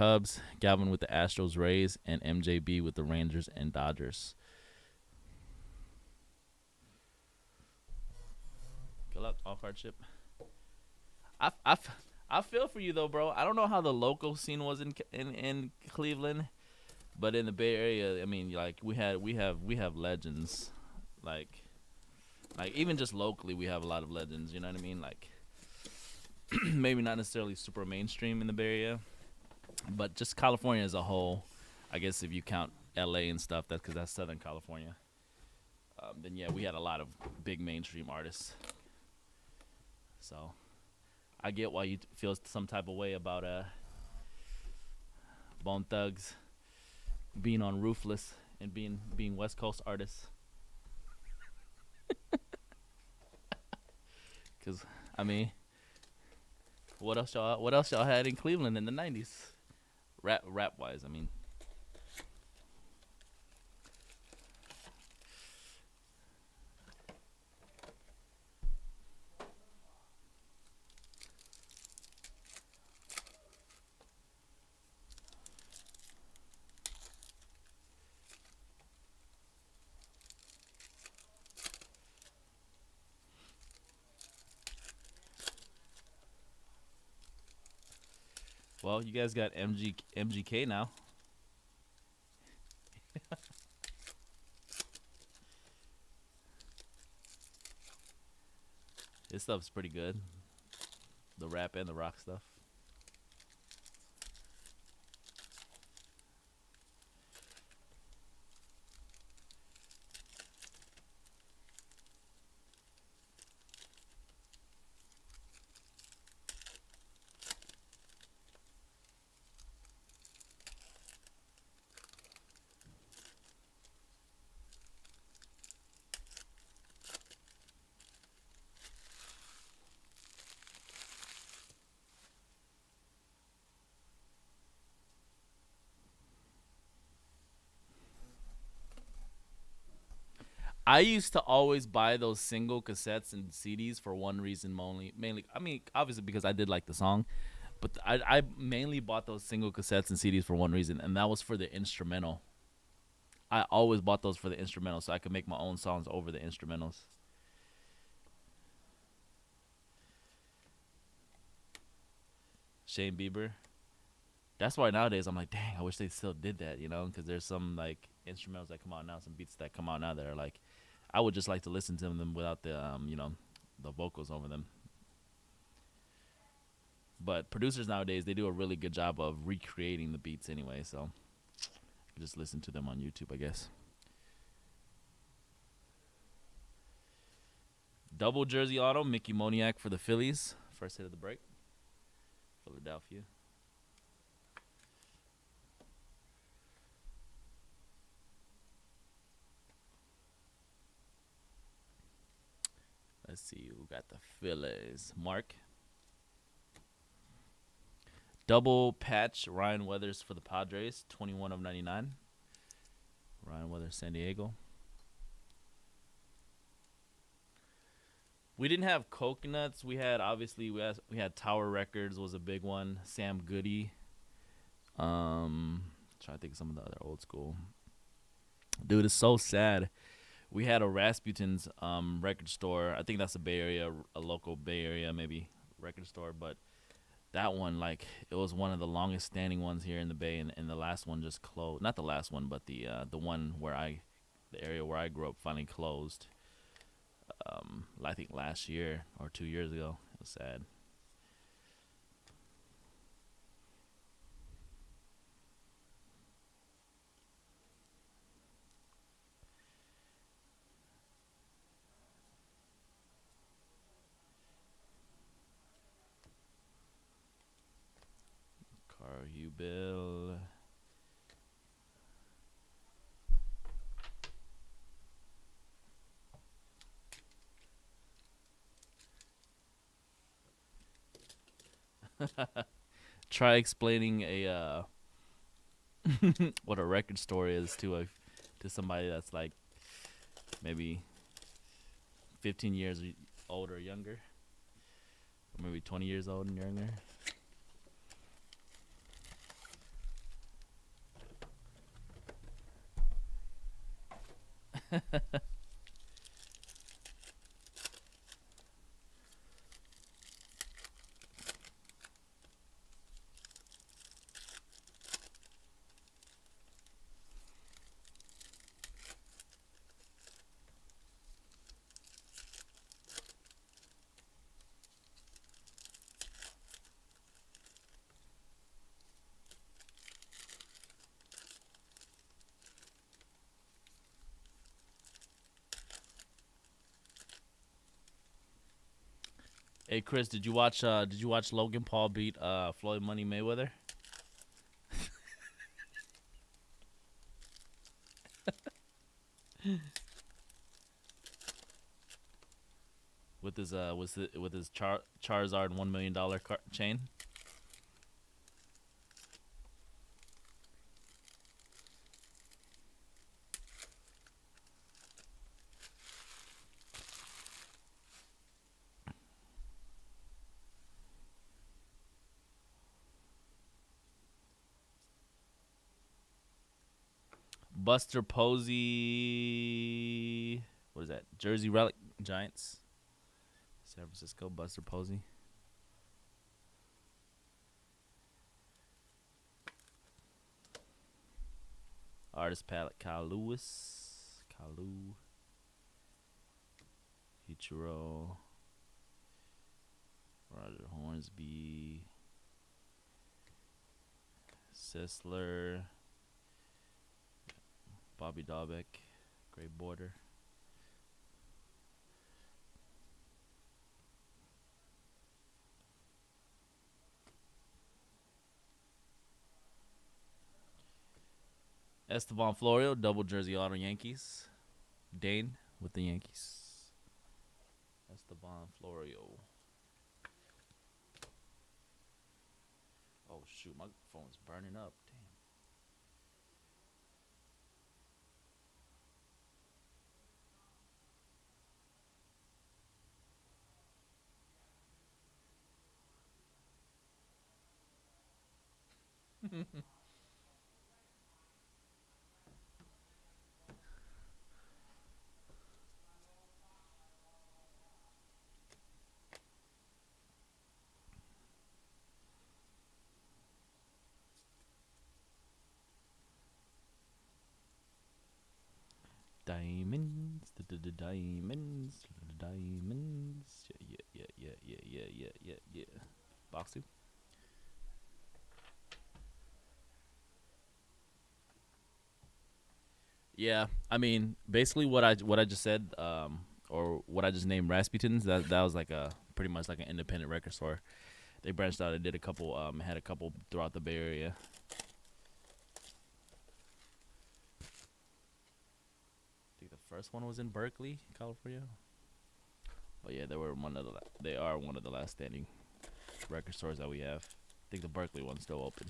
Cubs, Galvin with the Astros, Rays, and MJB with the Rangers and Dodgers. Good luck, all card chip. I feel for you though, bro. I don't know how the local scene was in Cleveland, but in the Bay Area, I mean, like we have legends, like even just locally, we have a lot of legends. You know what I mean? Like maybe not necessarily super mainstream in the Bay Area, but just California as a whole. I guess if you count LA and stuff, that's because that's Southern California. Then yeah, we had a lot of big mainstream artists. So I get why you feel some type of way about Bone Thugs being on Ruthless and being West Coast artists. Cause I mean, what else y'all had in Cleveland in the '90s? Rap wise, I mean. Well, you guys got MGK now. His stuff's pretty good. The rap and the rock stuff. I used to always buy those single cassettes and CDs for one reason mainly. I mean, obviously because I did like the song, but I mainly bought those single cassettes and CDs for one reason, and that was for the instrumental. I always bought those for the instrumental, so I could make my own songs over the instrumentals. Shane Bieber. That's why nowadays I'm like, dang, I wish they still did that, you know, because there's some like instrumentals that come out now, some beats that come out now that are like, I would just like to listen to them without the the vocals over them. But producers nowadays, they do a really good job of recreating the beats anyway, so just listen to them on YouTube, I guess. Double jersey auto, Mickey Moniak for the Phillies. First hit of the break. Philadelphia. Let's see who got the Phillies. Mark. Double patch, Ryan Weathers for the Padres. 21 of 99. Ryan Weathers, San Diego. We didn't have coconuts. We had we had Tower Records was a big one. Sam Goody. Trying to think of some of the other old school. Dude, it's so sad. We had a Rasputin's record store. I think that's a Bay Area, a local Bay Area maybe record store. But that one, like, it was one of the longest standing ones here in the Bay, and the last one just closed. Not the last one, but the one the area where I grew up finally closed. I think last year or 2 years ago. It was sad. Car Hugh Bill. Try explaining a what a record store is to somebody that's like maybe 15 years old or younger, or maybe 20 years old and younger. Hey Chris, did you watch Logan Paul beat Floyd Money Mayweather with his Charizard $1 million chain? Buster Posey, what is that? Jersey Relic Giants, San Francisco. Buster Posey. Artist palette Kyle Lewis, Kalu, Ichiro, Roger Hornsby, Sisler, Bobby Dahlbeck, Great Border. Esteban Florio, double jersey auto Yankees. Dane with the Yankees. Esteban Florio. Oh shoot, my phone's burning up. Damn. Diamonds, the diamonds, the diamonds. Yeah. Box two. Yeah, I mean, basically what I just said, or what I just named Rasputins. That was like a pretty much like an independent record store. They branched out and did a couple, had a couple throughout the Bay Area. I think the first one was in Berkeley, California. But yeah, they are one of the last standing record stores that we have. I think the Berkeley one's still open.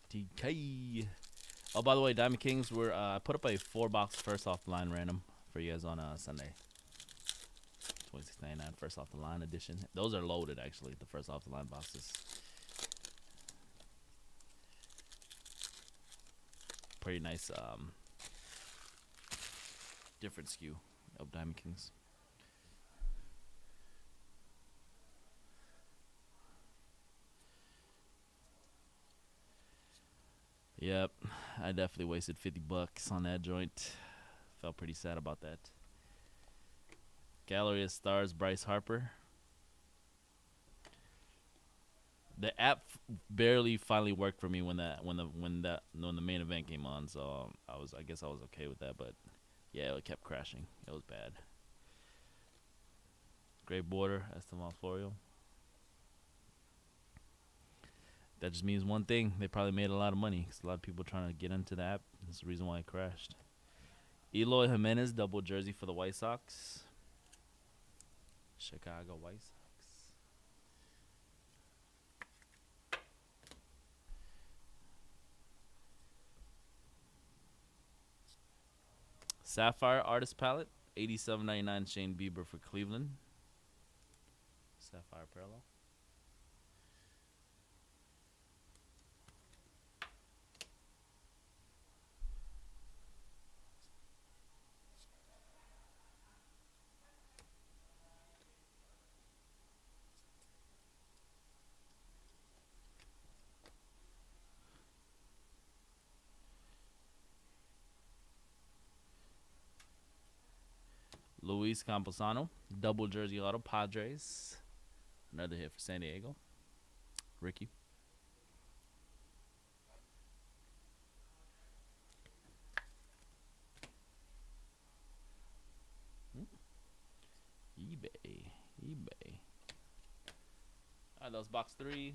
TK. Oh, by the way, Diamond Kings were I put up a 4-box first off the line random for you guys on Sunday. 26.99 first off the line edition. Those are loaded actually. The first off the line boxes. Pretty nice different skew of Diamond Kings. Yep, I definitely wasted $50 on that joint. Felt pretty sad about that. Gallery of Stars, Bryce Harper. The app barely finally worked for me when the main event came on, so I guess I was okay with that, but yeah, it kept crashing. It was bad. Great Border, Esteban Florio. That just means one thing. They probably made a lot of money because a lot of people trying to get into the app. That's the reason why it crashed. Eloy Jimenez, double jersey for the White Sox. Chicago White Sox. Sapphire Artist Palette, 87.99 Shane Bieber for Cleveland. Sapphire Parallel. Luis Camposano, double jersey auto, Padres. Another hit for San Diego. Ricky. eBay. All right, that was box 3.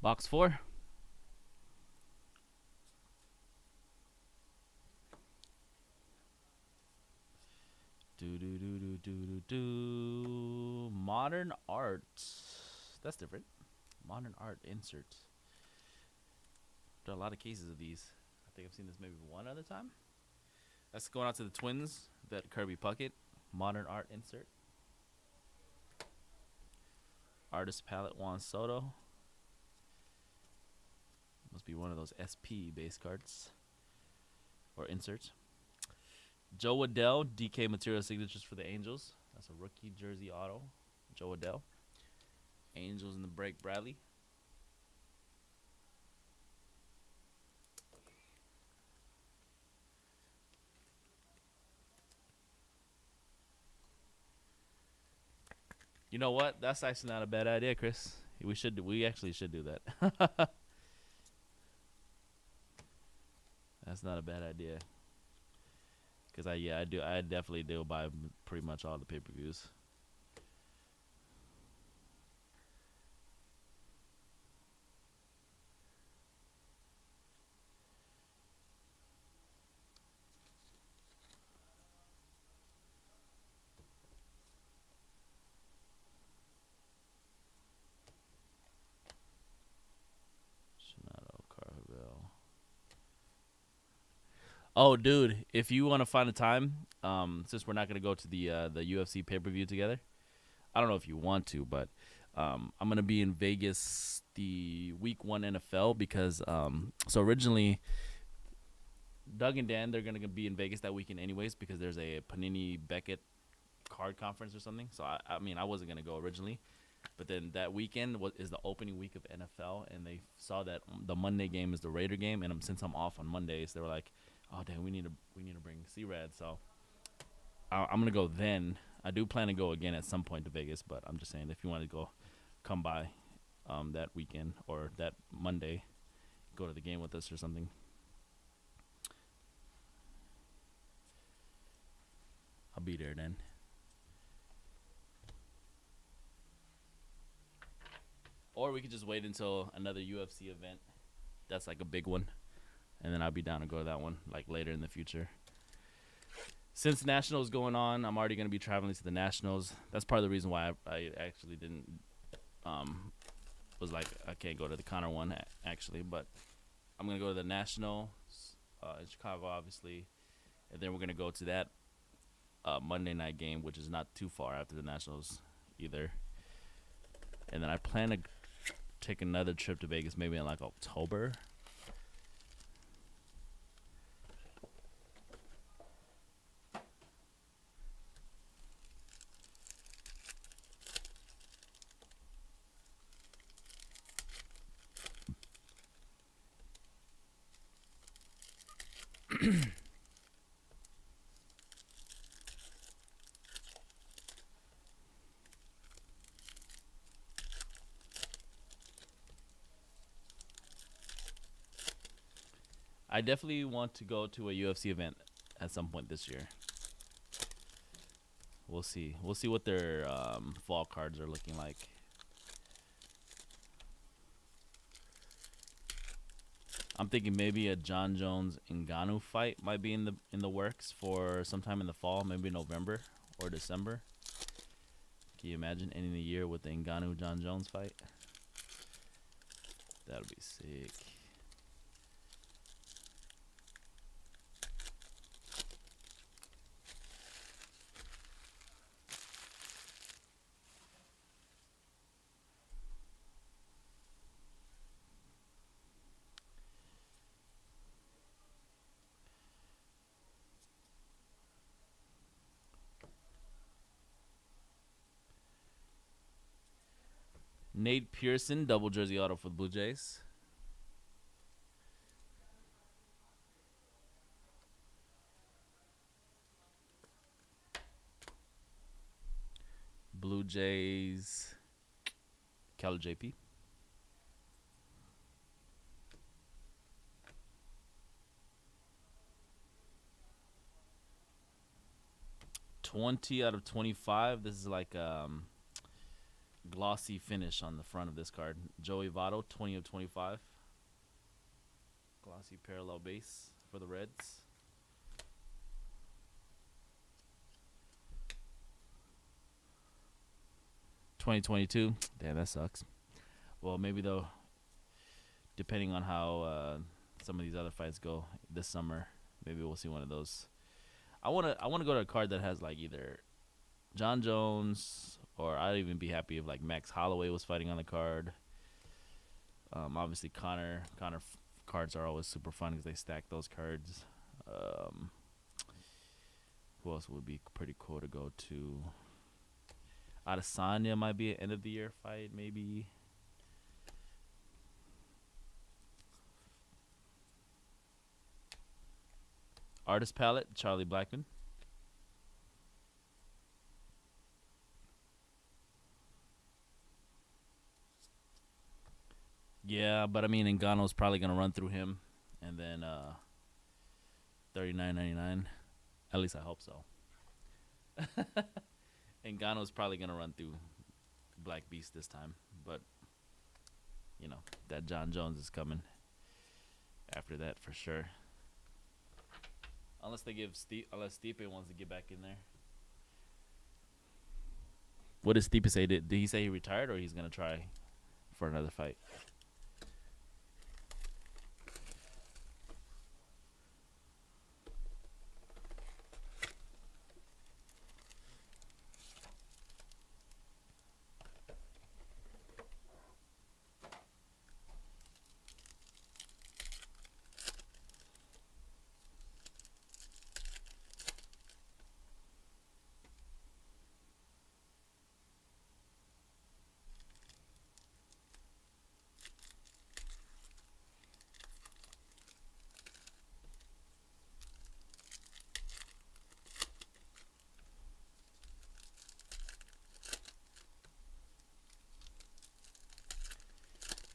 Box 4. Modern art. That's different. Modern art insert. There are a lot of cases of these. I think I've seen this maybe one other time. That's going out to the Twins. That Kirby Puckett. Modern art insert. Artist palette Juan Soto. Must be one of those SP base cards. Or inserts. Joe Waddell, DK Material Signatures for the Angels. That's a rookie jersey auto. Joe Waddell. Angels in the break, Bradley. You know what? That's actually not a bad idea, Chris. We actually should do that. That's not a bad idea. Cause I definitely do buy pretty much all the pay-per-views. Shinato, Carvel. Oh, dude, if you want to find a time, since we're not gonna go to the UFC pay-per-view together, I don't know if you want to, but I'm gonna be in Vegas the week 1 NFL because so originally Doug and Dan they're gonna be in Vegas that weekend anyways because there's a Panini Beckett card conference or something. So I mean I wasn't gonna go originally, but then that weekend is the opening week of NFL, and they saw that the Monday game is the Raider game, and since I'm off on Mondays, they were like, "Oh, damn, we need to bring C-Rad." So I'm gonna go then. I do plan to go again at some point to Vegas, but I'm just saying if you want to go, come by that weekend or that Monday, go to the game with us or something. I'll be there then. Or we could just wait until another UFC event. That's like a big one. and then I'll be down to go to that one like later in the future. Since Nationals going on, I'm already gonna be traveling to the Nationals. That's part of the reason why I actually didn't was like I can't go to the Connor one actually, but I'm gonna go to the National in Chicago, obviously, and then we're gonna go to that Monday night game, which is not too far after the Nationals either. And then I plan to take another trip to Vegas maybe in like October. I definitely want to go to a UFC event at some point this year. We'll see. We'll see what their fall cards are looking like. I'm thinking maybe a John Jones Ngannou fight might be in the works for sometime in the fall, maybe November or December. Can you imagine ending the year with the Ngannou John Jones fight? That'll be sick. Nate Pearson, double jersey auto for the Blue Jays. Blue Jays, Cal JP. $20 out of 25. This is like glossy finish on the front of this card. Joey Votto, 20 of 25. Glossy parallel base for the Reds. $20.22. Damn, that sucks. Well, maybe though, depending on how some of these other fights go this summer, maybe we'll see one of those. I wanna go to a card that has like either John Jones, or I'd even be happy if like Max Holloway was fighting on the card. Obviously Connor cards are always super fun because they stack those cards. Who else would be pretty cool to go to? Adesanya might be an end of the year fight, maybe. Artist palette, Charlie Blackman. Yeah, but I mean, Ngannou's probably gonna run through him, and then $39.99. At least I hope so. Ngannou's probably gonna run through Black Beast this time, but you know that John Jones is coming after that for sure. Unless they give unless Stipe wants to get back in there. What did Stipe say? Did he say he retired, or he's gonna try for another fight?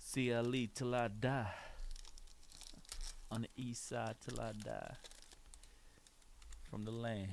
See Ali till I die. On the east side till I die. From the land.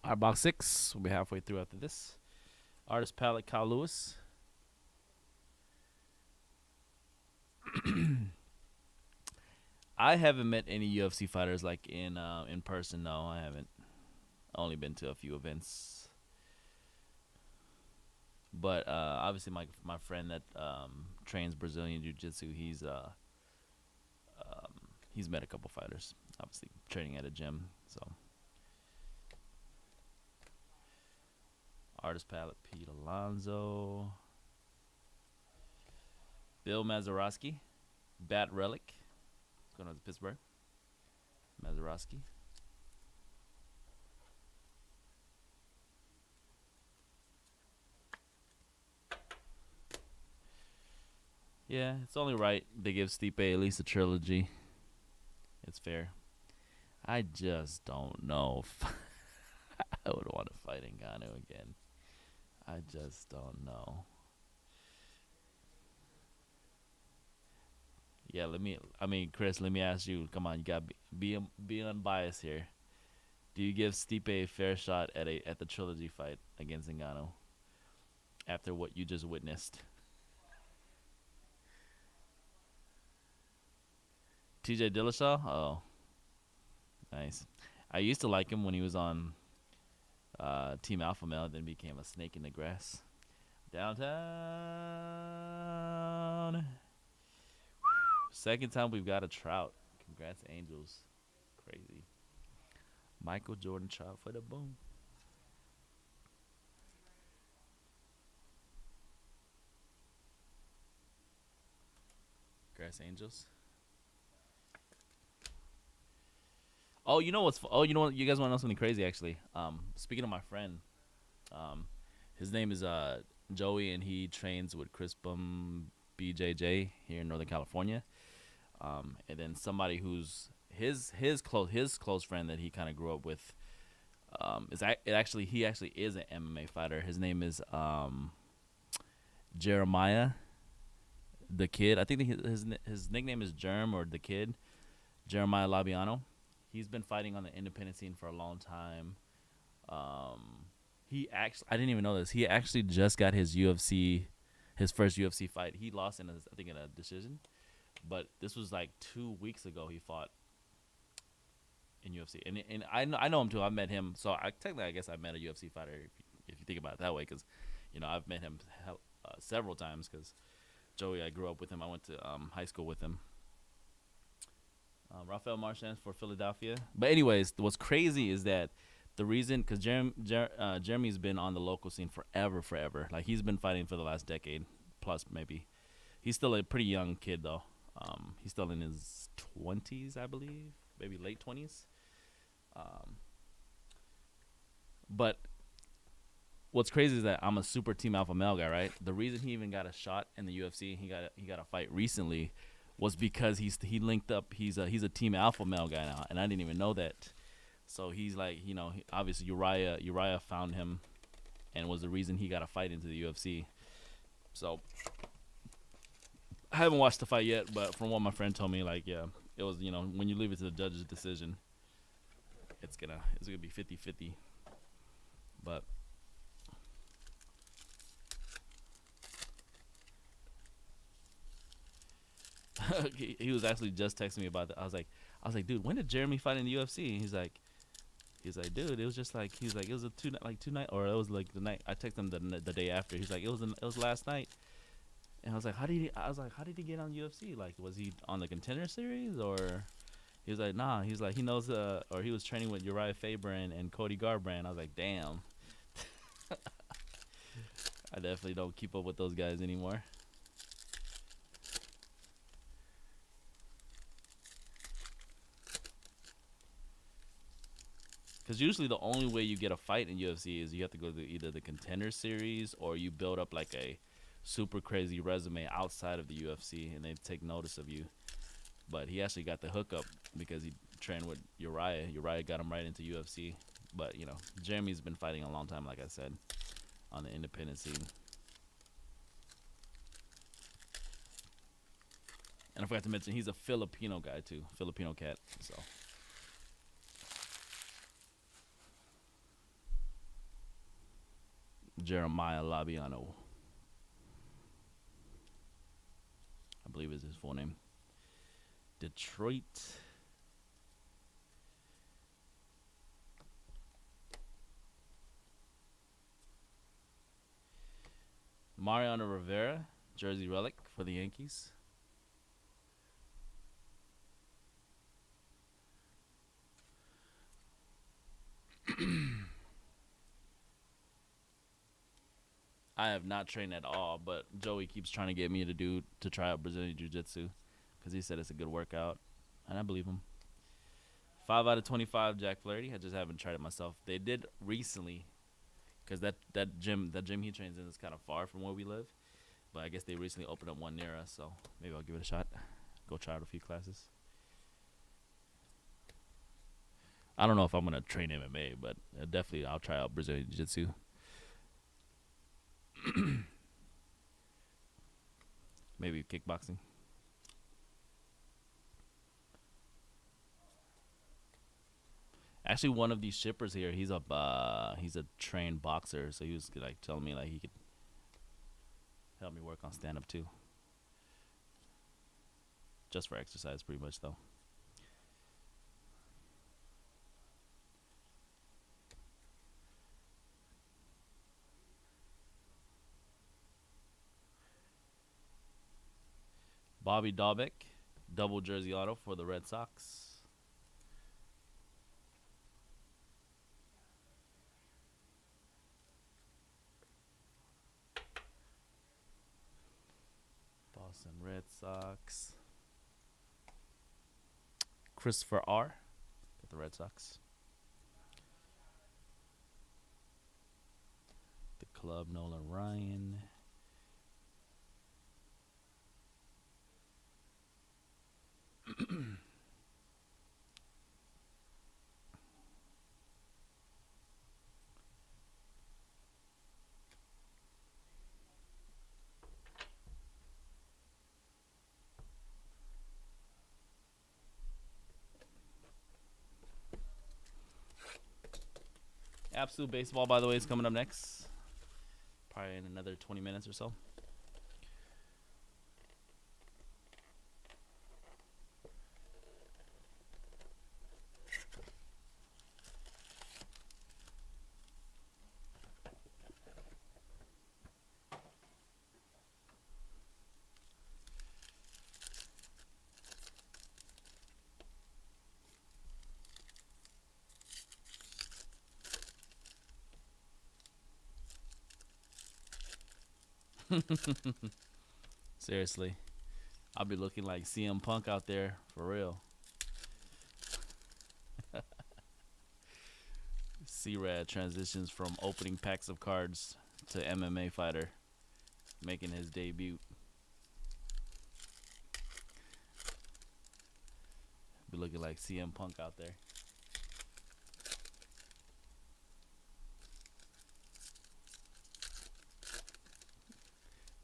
Our box 6. We'll be halfway through after this. Artist palette, Kyle Lewis. I haven't met any UFC fighters like in person. No, I haven't. Only been to a few events. But obviously, my friend that trains Brazilian Jiu Jitsu, he's met a couple fighters. Obviously, training at a gym. So, artist palette, Pete Alonso, Bill Mazeroski, Bat Relic, going on to Pittsburgh. Mazeroski. Yeah, it's only right they give Stipe at least a trilogy. It's fair. I just don't know if I would want to fight Ngannou again. I just don't know. Yeah, Chris, let me ask you. Come on, you got to be unbiased here. Do you give Stipe a fair shot at the trilogy fight against Ngannou after what you just witnessed? TJ Dillashaw? Oh, nice. I used to like him when he was on Team Alpha Male, then became a snake in the grass. Downtown. Second time we've got a Trout. Congrats, Angels. Crazy. Michael Jordan Trout for the boom. Congrats, Angels. Oh, you know what's? You know what? You guys want to know something crazy? Actually, speaking of my friend, his name is Joey, and he trains with Crispum BJJ here in Northern California. And then somebody who's his close friend that he kind of grew up with he actually is an MMA fighter. His name is Jeremiah the Kid. I think his nickname is Germ or the Kid. Jeremiah Labiano. He's been fighting on the independent scene for a long time. I didn't even know this. He actually just got his first UFC fight. He lost in a decision, but this was like 2 weeks ago. He fought in UFC, and I know him too. I met him, so I guess I met a UFC fighter if you think about it that way, because I've met him several times. Because Joey, I grew up with him. I went to high school with him. Rafael Marchand for Philadelphia. But anyways, what's crazy is that the reason, because Jeremy's been on the local scene forever. Like, he's been fighting for the last decade plus, maybe. He's still a pretty young kid though. He's still in his 20s, I believe, maybe late 20s. But what's crazy is that I'm a super Team Alpha Male guy, right? The reason he even got a shot in the UFC, he got a fight recently, was because he linked up. He's a Team Alpha Male guy now, and I didn't even know that. So he's like, obviously Uriah found him, and was the reason he got a fight into the UFC. So I haven't watched the fight yet, but from what my friend told me, like, yeah, it was, when you leave it to the judge's decision, it's gonna be 50-50. But he was actually just texting me about that. I was like, dude, when did Jeremy fight in the UFC? And he's like, dude, it was just like, it was a two night, or it was like the night. I texted him the day after. He's like, it was last night. And I was like, how did he get on UFC? Like, was he on the Contender Series, or? He was like, nah. He's like, he knows, or he was training with Uriah Faber and Cody Garbrandt. I was like, damn. I definitely don't keep up with those guys anymore. Because usually the only way you get a fight in UFC is you have to go to either the Contender Series, or you build up like a super crazy resume outside of the UFC, and they take notice of you. But he actually got the hookup because he trained with Uriah. Uriah got him right into UFC. But, Jeremy's been fighting a long time, like I said, on the independent scene. And I forgot to mention, he's a Filipino guy, too. Filipino cat, so. Jeremiah Labiano. I believe is his full name. Detroit. Mariano Rivera, jersey relic for the Yankees. I have not trained at all, but Joey keeps trying to get me to try out Brazilian Jiu-Jitsu because he said it's a good workout, and I believe him. 5 out of 25, Jack Flaherty. I just haven't tried it myself. They did recently, because that gym he trains in is kind of far from where we live, but I guess they recently opened up one near us, so maybe I'll give it a shot. Go try out a few classes. I don't know if I'm gonna train MMA, but definitely I'll try out Brazilian Jiu-Jitsu. Maybe kickboxing. Actually, one of these shippers here, he's a trained boxer, so he was like telling me like he could help me work on stand up too. Just for exercise, pretty much though. Bobby Dahlbeck, double jersey auto for the Red Sox. Boston Red Sox. Christopher R. Got the Red Sox. The club, Nolan Ryan. Absolute Baseball, by the way, is coming up next. Probably in another 20 minutes or so. Seriously, I'll be looking like CM Punk out there for real. C-Rad transitions from opening packs of cards to MMA fighter, making his debut. Be looking like CM Punk out there.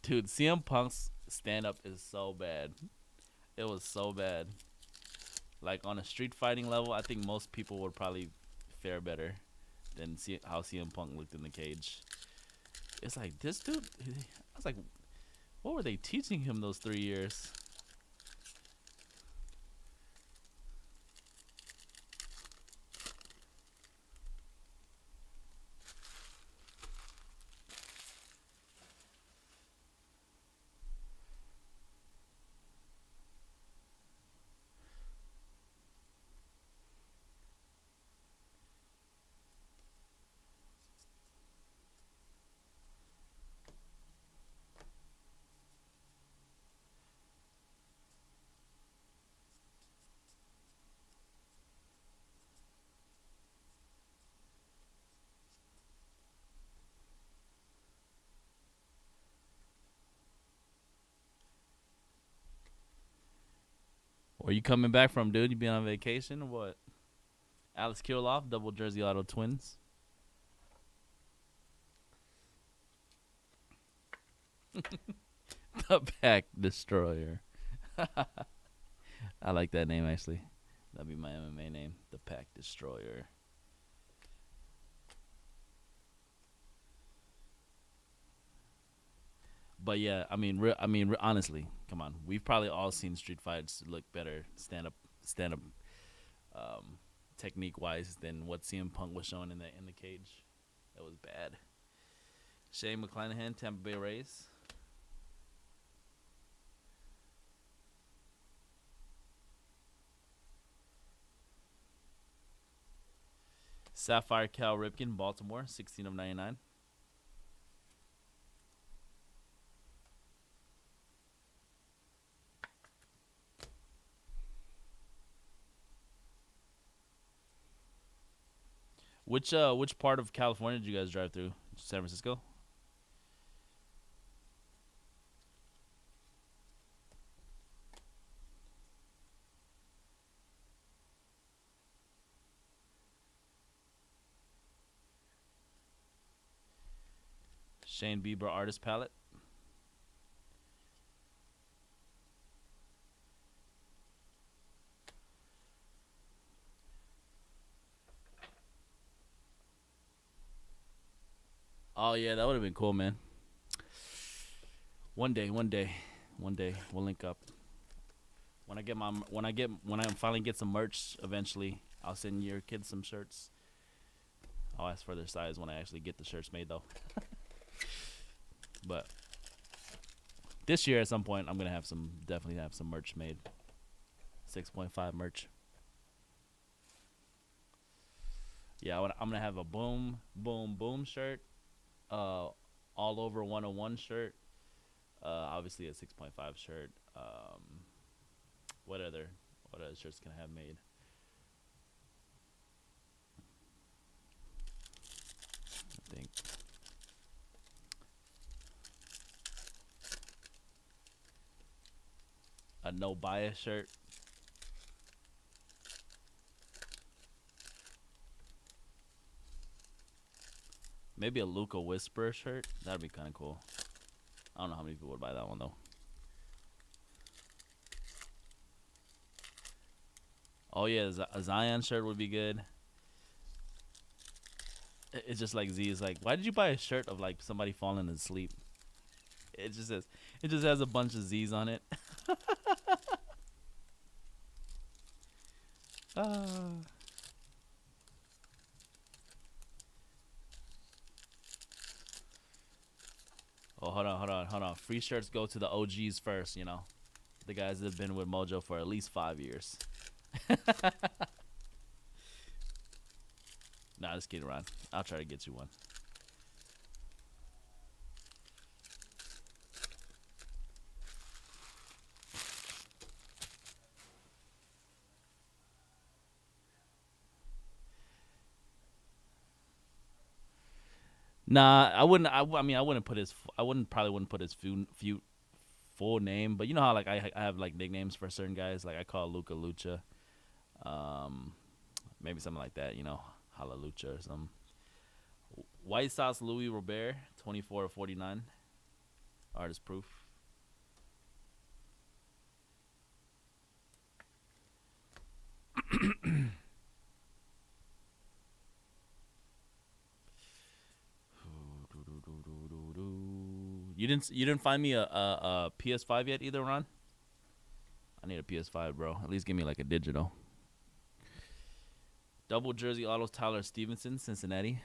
Dude, CM Punk's stand-up is so bad. It was so bad. Like, on a street fighting level, I think most people would probably fare better than how CM Punk looked in the cage. It's like, this dude, I was like, what were they teaching him those 3 years? Where you coming back from, dude? You been on vacation or what? Alex Kirilloff, double jersey auto Twins. The Pack Destroyer. I like that name, actually. That'd be my MMA name, The Pack Destroyer. But yeah, honestly, come on, we've probably all seen street fights look better stand up, um, technique wise than what CM Punk was showing in the cage. That was bad. Shane McClanahan, Tampa Bay Rays. Sapphire Cal Ripken, Baltimore, 16 of 99. Which part of California did you guys drive through? San Francisco. Shane Bieber artist palette. Oh yeah, that would have been cool, man. One day, one day, one day we'll link up. When I finally get some merch eventually, I'll send your kids some shirts. I'll ask for their size when I actually get the shirts made though. But this year at some point I'm gonna definitely have some merch made. 6.5 merch. Yeah, I'm gonna have a boom boom boom shirt, all over 101 shirt, obviously a 6.5 shirt. What other shirts can I have made? I think a no bias shirt. Maybe a Luca Whisperer shirt. That'd be kind of cool. I don't know how many people would buy that one though. Oh yeah, a Zion shirt would be good. It's just like Z is like, why did you buy a shirt of like somebody falling asleep? It just has a bunch of Z's on it. uh, oh, hold on. Free shirts go to the OGs first, you know, the guys that have been with Mojo for at least 5 years. Nah, just kidding around. I'll try to get you one. Nah, I wouldn't. I mean, I wouldn't put his. I wouldn't probably wouldn't put his full name. But you know how like I have like nicknames for certain guys. Like I call Luca Lucha. Um, maybe something like that. You know, Hala Lucha or something. White Sox Louis Robert, 24 of 49. Artist proof. You didn't find me a PS5 yet either, Ron? I need a PS5, bro. At least give me like a digital. Double jersey autos Tyler Stevenson, Cincinnati.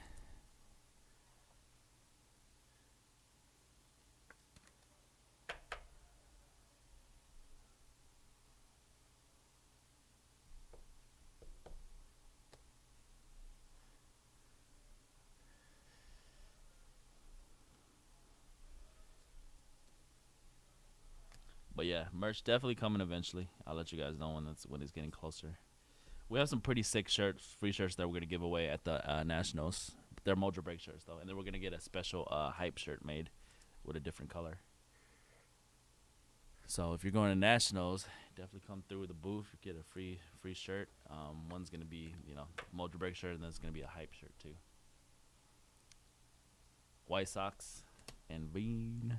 But yeah, merch definitely coming eventually. I'll let you guys know when it's getting closer. We have some pretty sick free shirts that we're gonna give away at the Nationals. They're Mojobreak shirts though, and then we're gonna get a special hype shirt made with a different color. So if you're going to Nationals, definitely come through the booth. Get a free shirt. One's gonna be Mojobreak shirt, and then it's gonna be a hype shirt too. White Sox and Bean.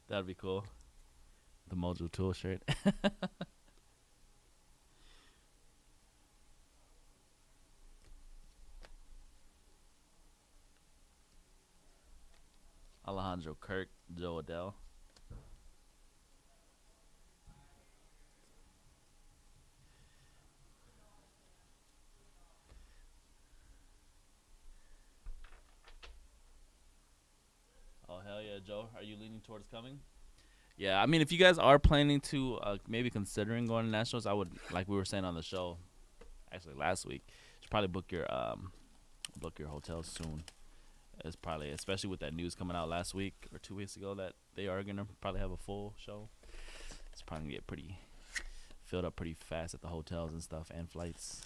That'd be cool. The Mojo Tool shirt. Alejandro Kirk, Joe Adele. Oh hell yeah, Joe. Are you leaning towards coming? Yeah, I mean, if you guys are planning to maybe considering going to nationals, I would, like we were saying on the show, actually last week, should probably book your hotels soon. It's probably, especially with that news coming out last week or 2 weeks ago, that they are gonna probably have a full show. It's probably gonna get pretty filled up pretty fast at the hotels and stuff and flights.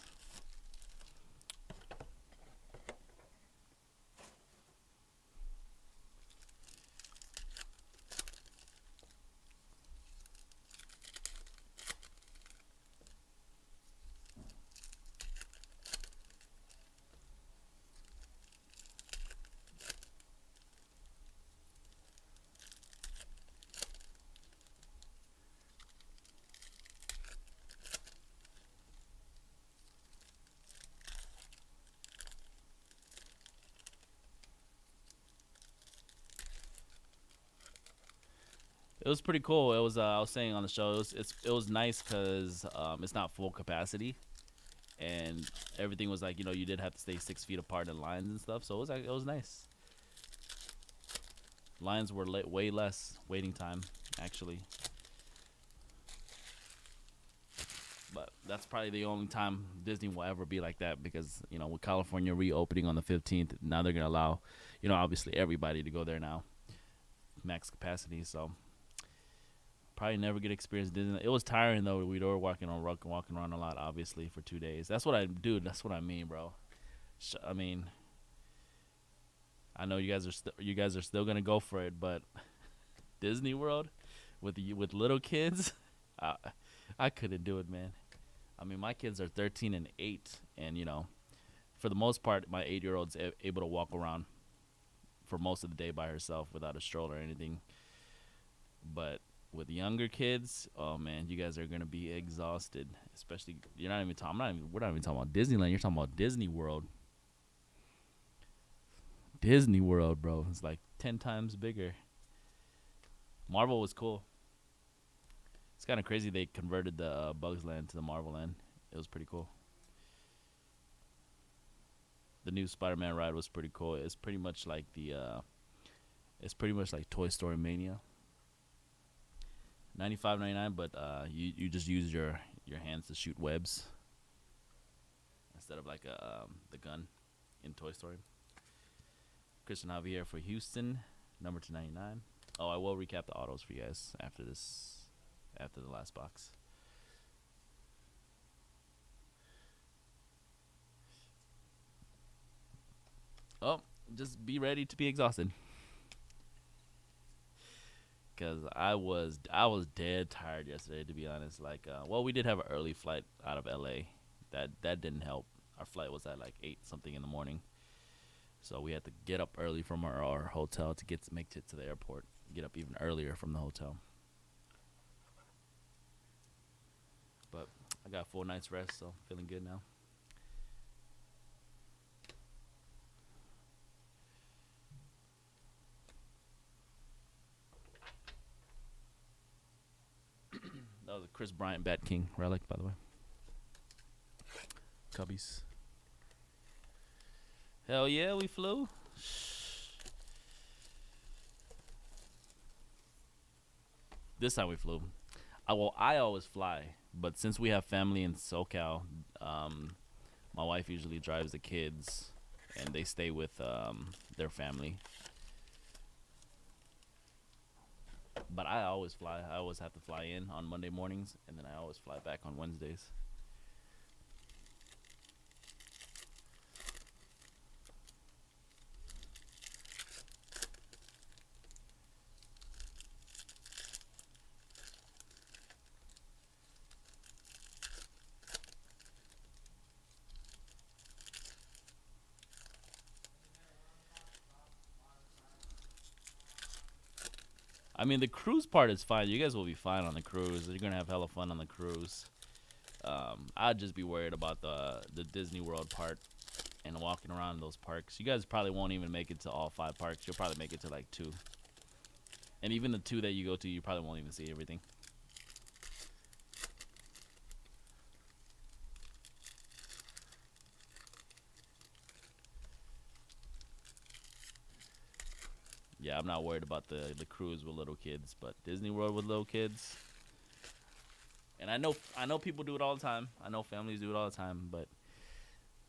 It was pretty cool. It was I was saying on the show, it was nice because it's not full capacity, and everything was like, you did have to stay 6 feet apart in lines and stuff. So it was like, it was nice. Lines were way less waiting time actually, but that's probably the only time Disney will ever be like that, because with California reopening on the 15th, now they're gonna allow obviously everybody to go there now, max capacity. So probably never get experience Disney. It was tiring though. We were walking around a lot, obviously, for 2 days. That's what I do. That's what I mean, bro. I mean, I know you guys are still gonna go for it, but Disney World with little kids, I, I couldn't do it, man. I mean, my kids are 13 and 8, and for the most part, my 8-year-old's able to walk around for most of the day by herself without a stroller or anything. But with younger kids, oh man, you guys are gonna be exhausted. Especially, you're not even talking. We're not even talking about Disneyland. You're talking about Disney World. Disney World, bro. It's like 10 times bigger. Marvel was cool. It's kind of crazy they converted the Bugs Land to the Marvel Land. It was pretty cool. The new Spider-Man ride was pretty cool. It's pretty much like it's pretty much like Toy Story Mania. 95.99, but you just use your hands to shoot webs instead of like the gun in Toy Story. Christian Javier for Houston, number 299. Oh, I will recap the autos for you guys after the last box. Oh, just be ready to be exhausted. Cause I was dead tired yesterday, to be honest. Like, well, we did have an early flight out of LA. That didn't help. Our flight was at like 8 something in the morning, so we had to get up early from our hotel to make it to the airport. Get up even earlier from the hotel. But I got a full night's rest, so feeling good now. That was a Chris Bryant Bat King relic, by the way. Cubbies. Hell yeah, we flew. This time we flew. I always fly, but since we have family in SoCal, my wife usually drives the kids, and they stay with their family. But I always fly. I always have to fly in on Monday mornings, and then I always fly back on Wednesdays. I mean, the cruise part is fine. You guys will be fine on the cruise. You're gonna have hella fun on the cruise. I'd just be worried about the Disney World part and walking around in those parks. You guys probably won't even make it to all 5 parks. You'll probably make it to like 2. And even the two that you go to, you probably won't even see everything. Yeah, I'm not worried about the cruise with little kids, but Disney World with little kids. And I know people do it all the time. I know families do it all the time, but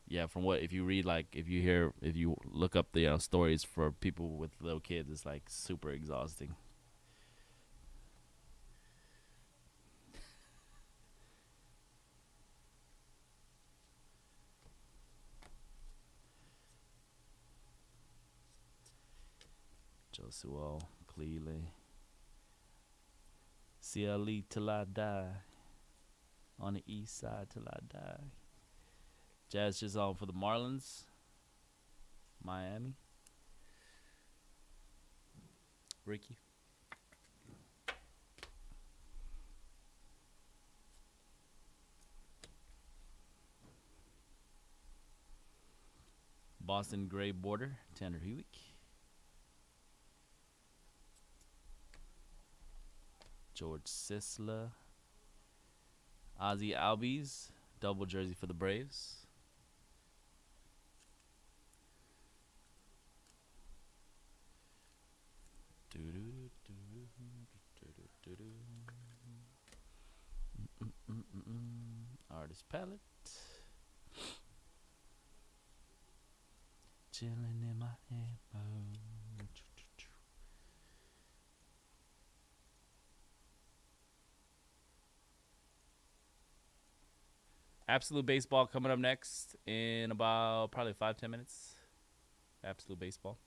yeah, from what if you read like if you look up the stories for people with little kids, it's like super exhausting. Josuo, Cleveland, CLE till I die. On the east side till I die. Jazz just on for the Marlins. Miami. Ricky. Boston Gray Border. Tanner Hewitt. George Sisler. Ozzy Albies. Double jersey for the Braves. Artist palette. Chilling in my hand. Absolute Baseball coming up next in about probably 5-10 minutes. Absolute Baseball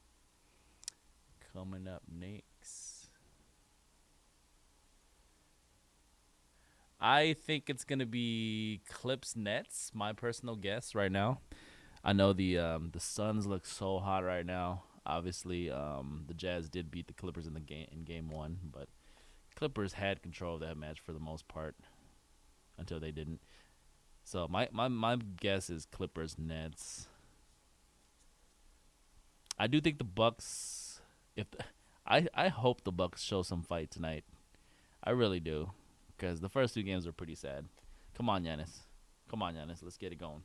coming up next. I think it's gonna be Clips Nets. My personal guess right now. I know the Suns look so hot right now. Obviously, the Jazz did beat the Clippers in the game one, but Clippers had control of that match for the most part until they didn't. So my guess is Clippers Nets. I do think the Bucks. I hope the Bucks show some fight tonight. I really do, because the first two games were pretty sad. Come on, Giannis. Come on, Giannis. Let's get it going.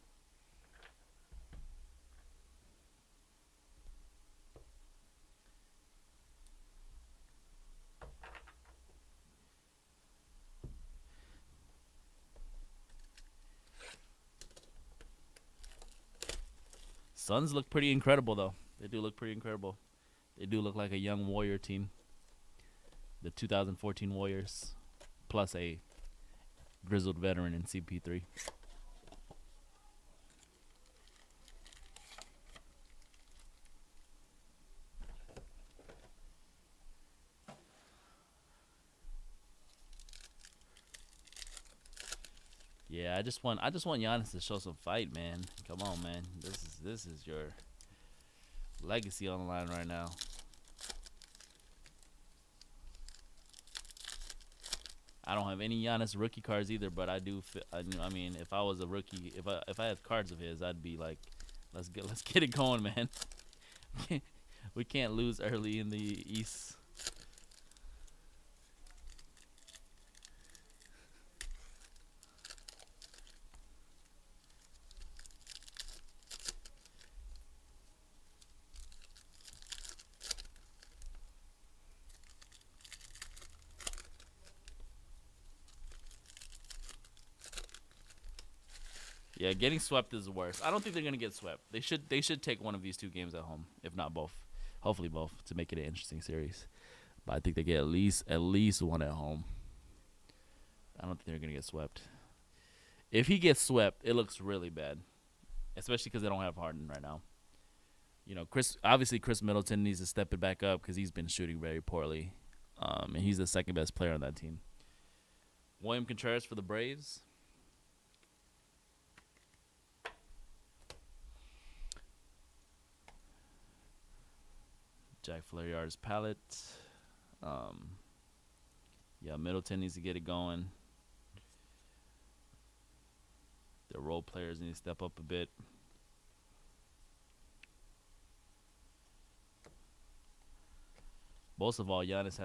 Suns look pretty incredible, though. They do look pretty incredible. They do look like a young Warrior team. The 2014 Warriors, plus a grizzled veteran in CP3. Yeah, I just want Giannis to show some fight, man. Come on, man. This is your legacy on the line right now. I don't have any Giannis rookie cards either, but I do. I mean, if I was a rookie, if I had cards of his, I'd be like, let's get it going, man. We can't lose early in the East. Yeah, getting swept is the worst. I don't think they're gonna get swept. They should take one of these two games at home, if not both. Hopefully both, to make it an interesting series. But I think they get at least one at home. I don't think they're gonna get swept. If he gets swept, it looks really bad, especially because they don't have Harden right now. Chris Middleton needs to step it back up because he's been shooting very poorly, and he's the second best player on that team. William Contreras for the Braves. Jack Flaherty's palette. Yeah, Middleton needs to get it going. The role players need to step up a bit. Most of all, Giannis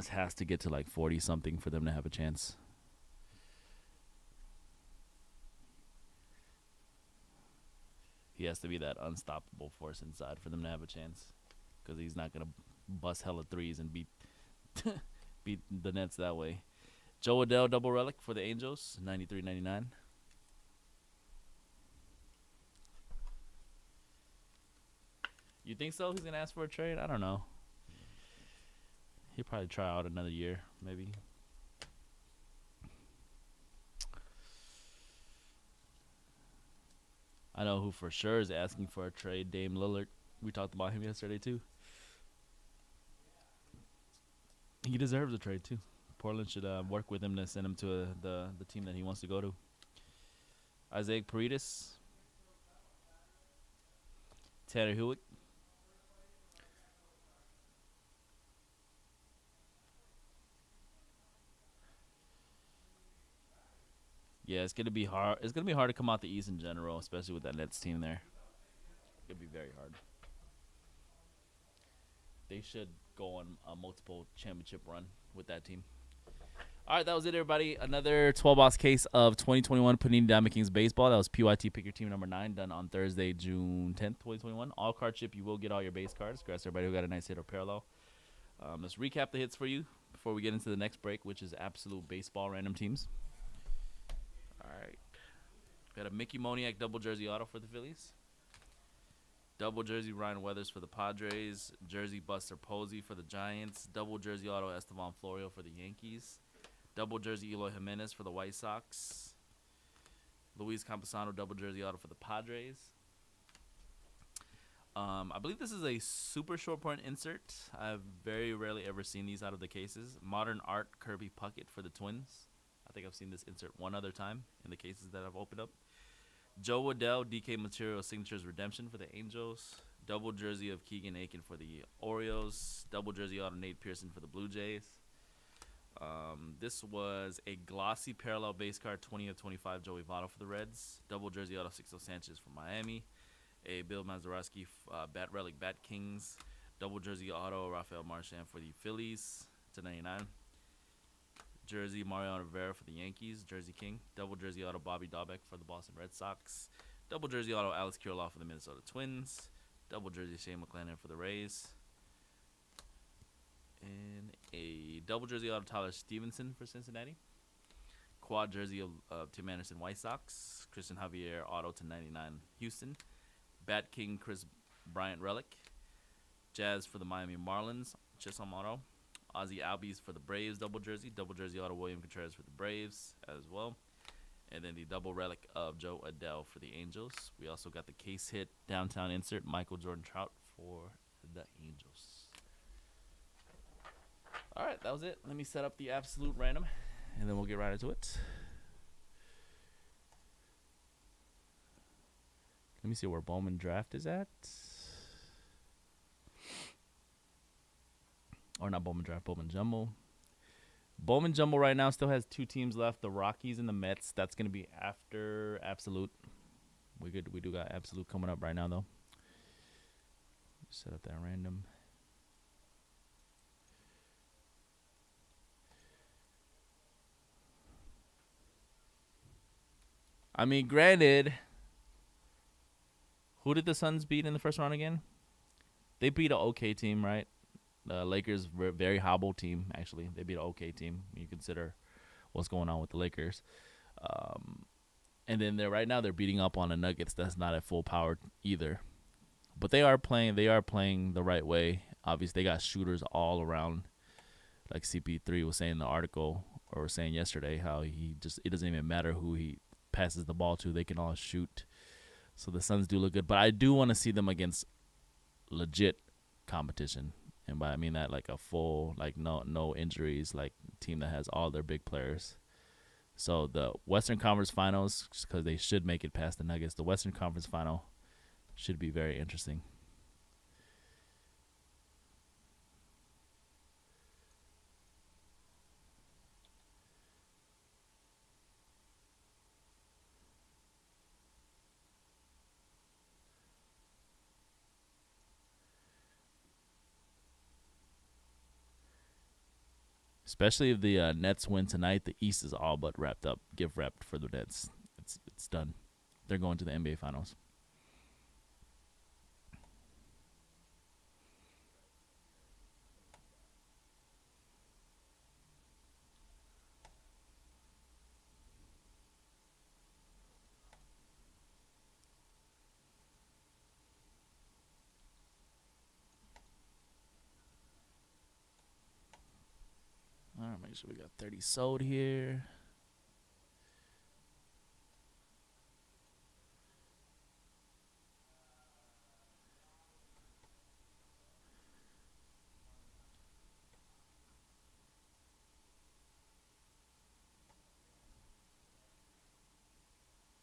has to get to like 40 something for them to have a chance. He has to be that unstoppable force inside for them to have a chance, because he's not gonna bust hella threes and beat beat the Nets that way. Joe Adele double relic for the Angels, 93-99. You think so? He's gonna ask for a trade? I don't know. He'll probably try out another year, maybe. I know who for sure is asking for a trade. Dame Lillard. We talked about him yesterday too. He deserves a trade too. Portland should work with him to send him to the team that he wants to go to. Isaac Paredes, Tanner Hewitt. Yeah, it's gonna be hard. It's gonna be hard to come out the East in general, especially with that Nets team there. It's gonna be very hard. They should go on a multiple championship run with that team. All right, that was it, everybody. Another 12-box case of 2021 Panini Diamond Kings baseball. That was PYT Pick Your Team number 9, done on Thursday, June 10th, 2021. All card chip, you will get all your base cards. Congrats to everybody who got a nice hit or parallel. Let's recap the hits for you before we get into the next break, which is absolute baseball random teams. All right. We got a Mickey Moniak double jersey auto for the Phillies. Double jersey Ryan Weathers for the Padres. Jersey Buster Posey for the Giants. Double jersey auto Estevan Florio for the Yankees. Double jersey Eloy Jimenez for the White Sox. Luis Campusano double jersey auto for the Padres. I believe this is a super short print insert. I've very rarely ever seen these out of the cases. Modern Art Kirby Puckett for the Twins. I think I've seen this insert one other time in the cases that I've opened up. Joe Waddell DK Material Signatures Redemption for the Angels. Double jersey of Keegan Aiken for the Orioles. Double jersey auto Nate Pearson for the Blue Jays. This was a glossy parallel base card 20 of 25 Joey Votto for the Reds. Double jersey auto Sixto Sanchez for Miami. A Bill Mazeroski Bat Relic Bat Kings. Double jersey auto Rafael Marchand for the Phillies to 99. Jersey Mariano Rivera for the Yankees. Jersey King. Double jersey auto Bobby Dahlbeck for the Boston Red Sox. Double jersey auto Alex Kirilloff for the Minnesota Twins. Double jersey Shane McClanahan for the Rays. And a double jersey auto Tyler Stevenson for Cincinnati. Quad jersey of Tim Anderson White Sox. Christian Javier auto to 99 Houston. Bat King Chris Bryant relic. Jazz for the Miami Marlins. Chisholm auto. Ozzy Albies for the Braves double jersey auto William Contreras for the Braves as well, and then the double relic of Joe Adele for the Angels. We also got the case hit downtown insert Michael Jordan Trout for the Angels. All right, that was it. Let me set up the absolute random, and then we'll get right into it. Let me see where Bowman draft is at. Or not Bowman draft, Bowman Jumbo. Bowman Jumbo right now still has 2 teams left, the Rockies and the Mets. That's going to be after Absolute. We do got Absolute coming up right now, though. Set up that random. I mean, granted, who did the Suns beat in the first round again? They beat an okay team, right? The Lakers were a very hobbled team, actually. They beat an okay team when you consider what's going on with the Lakers. And then right now they're beating up on the Nuggets. That's not at full power either. But they are playing the right way. Obviously, they got shooters all around. Like CP3 was saying in the article, or was saying yesterday, how it doesn't even matter who he passes the ball to. They can all shoot. So the Suns do look good. But I do want to see them against legit competition. And by I mean that like a full, like no injuries, like team that has all their big players. So the Western Conference Finals, because they should make it past the Nuggets, the Western Conference Final should be very interesting. Especially if the Nets win tonight, the East is all but wrapped up, gift wrapped for the Nets. It's done. They're going to the NBA Finals. All right, make sure we got 30 sold here.